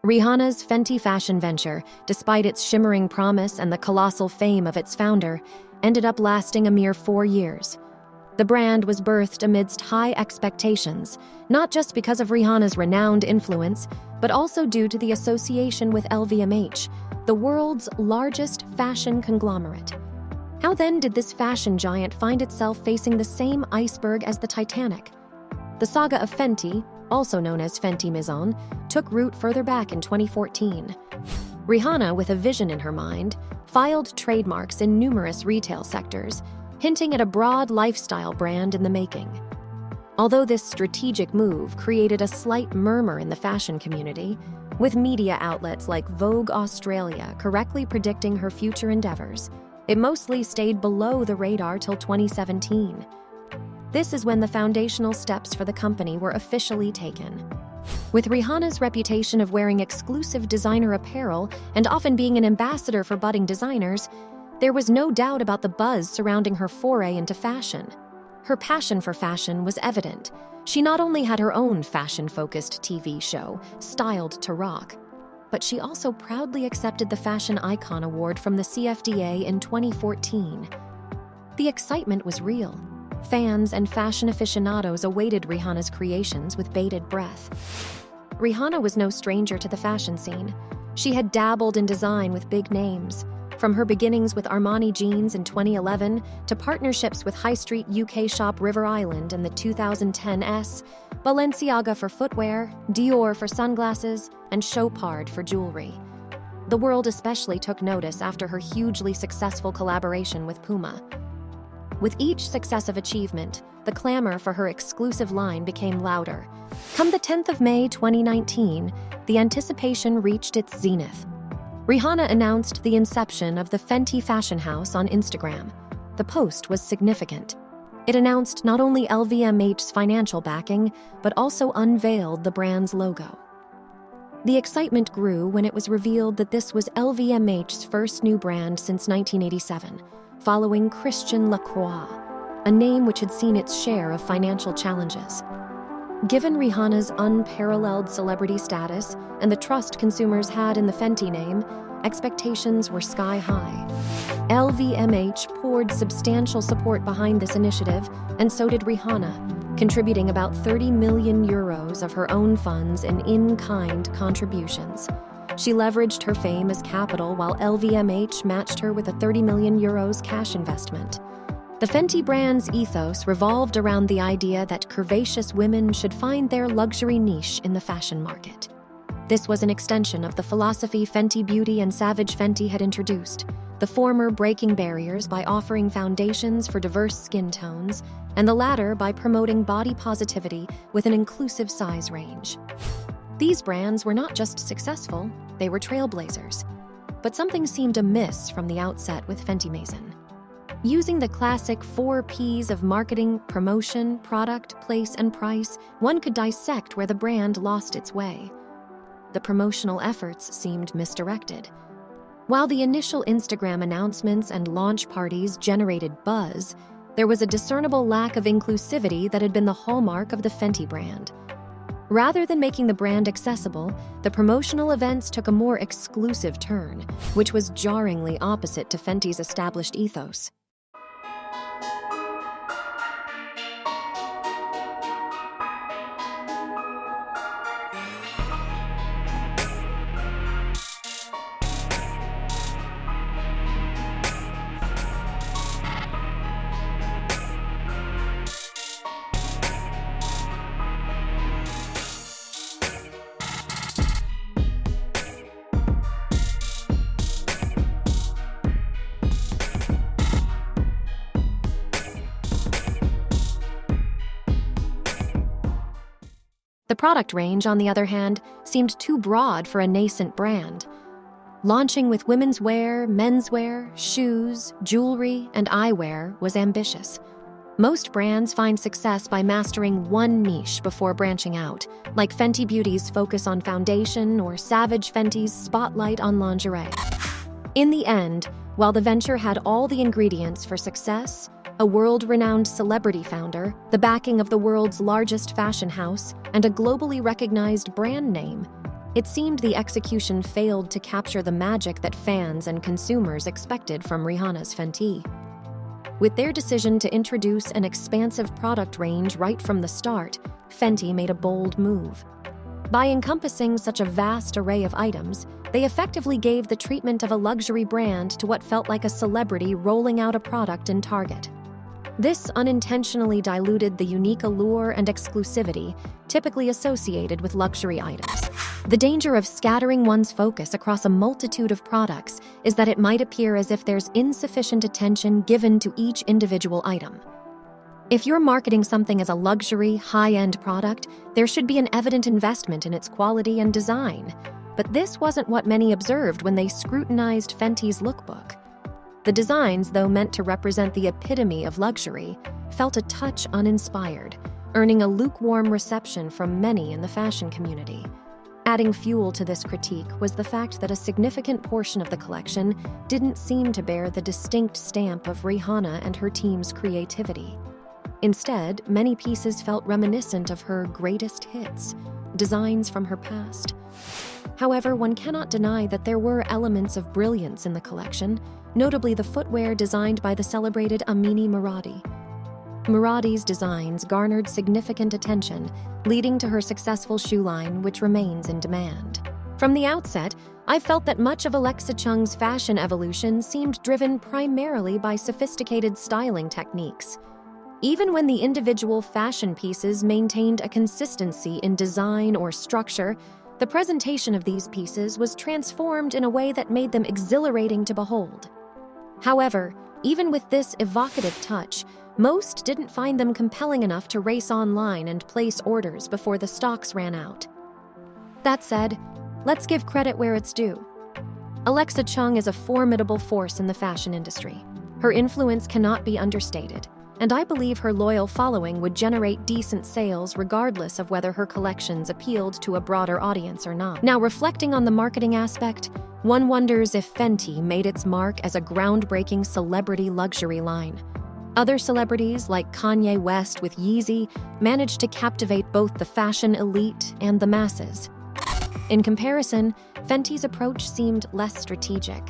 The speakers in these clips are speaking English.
Rihanna's Fenty fashion venture, despite its shimmering promise and the colossal fame of its founder, ended up lasting a mere 4 years. The brand was birthed amidst high expectations, not just because of Rihanna's renowned influence, but also due to the association with LVMH, the world's largest fashion conglomerate. How then did this fashion giant find itself facing the same iceberg as the Titanic? The saga of Fenty, also known as Fenty Maison, took root further back in 2014. Rihanna, with a vision in her mind, filed trademarks in numerous retail sectors, hinting at a broad lifestyle brand in the making. Although this strategic move created a slight murmur in the fashion community, with media outlets like Vogue Australia correctly predicting her future endeavors, it mostly stayed below the radar till 2017. This is when the foundational steps for the company were officially taken. With Rihanna's reputation of wearing exclusive designer apparel and often being an ambassador for budding designers, there was no doubt about the buzz surrounding her foray into fashion. Her passion for fashion was evident. She not only had her own fashion-focused TV show, Styled to Rock, but she also proudly accepted the Fashion Icon Award from the CFDA in 2014. The excitement was real. Fans and fashion aficionados awaited Rihanna's creations with bated breath. Rihanna was no stranger to the fashion scene. She had dabbled in design with big names, from her beginnings with Armani jeans in 2011 to partnerships with high street UK shop River Island in the 2010s, Balenciaga for footwear, Dior for sunglasses, and Chopard for jewelry. The world especially took notice after her hugely successful collaboration with Puma. With each successive achievement, the clamor for her exclusive line became louder. Come the 10th of May 2019, the anticipation reached its zenith. Rihanna announced the inception of the Fenty Fashion House on Instagram. The post was significant. It announced not only LVMH's financial backing, but also unveiled the brand's logo. The excitement grew when it was revealed that this was LVMH's first new brand since 1987, following Christian Lacroix, a name which had seen its share of financial challenges. Given Rihanna's unparalleled celebrity status and the trust consumers had in the Fenty name, expectations were sky high. LVMH poured substantial support behind this initiative, and so did Rihanna, contributing about 30 million euros of her own funds in-kind contributions. She leveraged her fame as capital while LVMH matched her with a 30 million euros cash investment. The Fenty brand's ethos revolved around the idea that curvaceous women should find their luxury niche in the fashion market. This was an extension of the philosophy Fenty Beauty and Savage Fenty had introduced, the former breaking barriers by offering foundations for diverse skin tones, and the latter by promoting body positivity with an inclusive size range. These brands were not just successful, they were trailblazers. But something seemed amiss from the outset with Fenty Maison. Using the classic 4 Ps of marketing, promotion, product, place, and price, one could dissect where the brand lost its way. The promotional efforts seemed misdirected. While the initial Instagram announcements and launch parties generated buzz, there was a discernible lack of inclusivity that had been the hallmark of the Fenty brand. Rather than making the brand accessible, the promotional events took a more exclusive turn, which was jarringly opposite to Fenty's established ethos. The product range, on the other hand, seemed too broad for a nascent brand. Launching with women's wear, menswear, shoes, jewelry, and eyewear was ambitious. Most brands find success by mastering one niche before branching out, like Fenty Beauty's focus on foundation or Savage Fenty's spotlight on lingerie. In the end, while the venture had all the ingredients for success, a world-renowned celebrity founder, the backing of the world's largest fashion house, and a globally recognized brand name, It seemed the execution failed to capture the magic that fans and consumers expected from Rihanna's Fenty. With their decision to introduce an expansive product range right from the start, Fenty made a bold move. By encompassing such a vast array of items, they effectively gave the treatment of a luxury brand to what felt like a celebrity rolling out a product in Target. This unintentionally diluted the unique allure and exclusivity typically associated with luxury items. The danger of scattering one's focus across a multitude of products is that it might appear as if there's insufficient attention given to each individual item. If you're marketing something as a luxury, high-end product, there should be an evident investment in its quality and design. But this wasn't what many observed when they scrutinized Fenty's lookbook. The designs, though meant to represent the epitome of luxury, felt a touch uninspired, earning a lukewarm reception from many in the fashion community. Adding fuel to this critique was the fact that a significant portion of the collection didn't seem to bear the distinct stamp of Rihanna and her team's creativity. Instead, many pieces felt reminiscent of her greatest hits, designs from her past. However, one cannot deny that there were elements of brilliance in the collection, notably the footwear designed by the celebrated Amini Muradi. Muradi's designs garnered significant attention, leading to her successful shoe line, which remains in demand. From the outset, I felt that much of Alexa Chung's fashion evolution seemed driven primarily by sophisticated styling techniques. Even when the individual fashion pieces maintained a consistency in design or structure, the presentation of these pieces was transformed in a way that made them exhilarating to behold. However, even with this evocative touch, most didn't find them compelling enough to race online and place orders before the stocks ran out. That said, let's give credit where it's due. Alexa Chung is a formidable force in the fashion industry. Her influence cannot be understated, and I believe her loyal following would generate decent sales regardless of whether her collections appealed to a broader audience or not. Now, reflecting on the marketing aspect, one wonders if Fenty made its mark as a groundbreaking celebrity luxury line. Other celebrities, like Kanye West with Yeezy, managed to captivate both the fashion elite and the masses. In comparison, Fenty's approach seemed less strategic.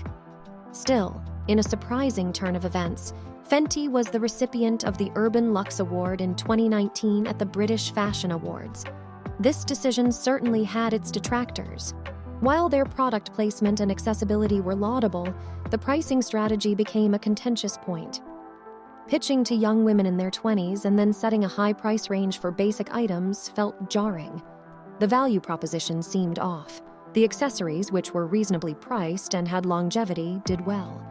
Still, in a surprising turn of events, Fenty was the recipient of the Urban Luxe Award in 2019 at the British Fashion Awards. This decision certainly had its detractors. While their product placement and accessibility were laudable, the pricing strategy became a contentious point. Pitching to young women in their 20s and then setting a high price range for basic items felt jarring. The value proposition seemed off. The accessories, which were reasonably priced and had longevity, did well.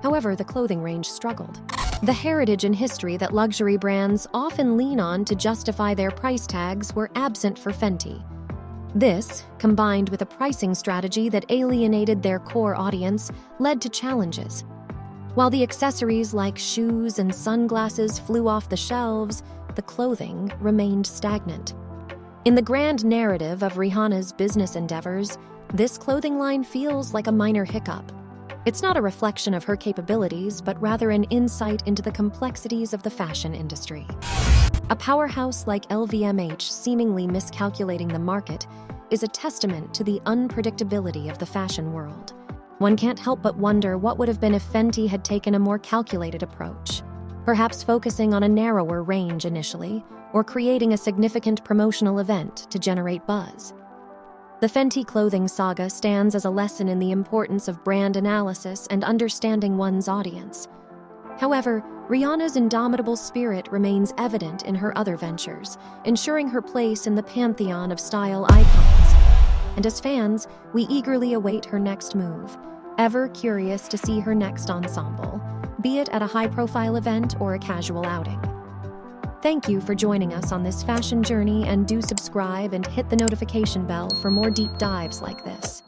However, the clothing range struggled. The heritage and history that luxury brands often lean on to justify their price tags were absent for Fenty. This, combined with a pricing strategy that alienated their core audience, led to challenges. While the accessories like shoes and sunglasses flew off the shelves, the clothing remained stagnant. In the grand narrative of Rihanna's business endeavors, this clothing line feels like a minor hiccup. It's not a reflection of her capabilities, but rather an insight into the complexities of the fashion industry. A powerhouse like LVMH seemingly miscalculating the market is a testament to the unpredictability of the fashion world. One can't help but wonder what would have been if Fenty had taken a more calculated approach, perhaps focusing on a narrower range initially, or creating a significant promotional event to generate buzz. The Fenty clothing saga stands as a lesson in the importance of brand analysis and understanding one's audience. However, Rihanna's indomitable spirit remains evident in her other ventures, ensuring her place in the pantheon of style icons. And as fans, we eagerly await her next move, ever curious to see her next ensemble, be it at a high-profile event or a casual outing. Thank you for joining us on this fashion journey, and do subscribe and hit the notification bell for more deep dives like this.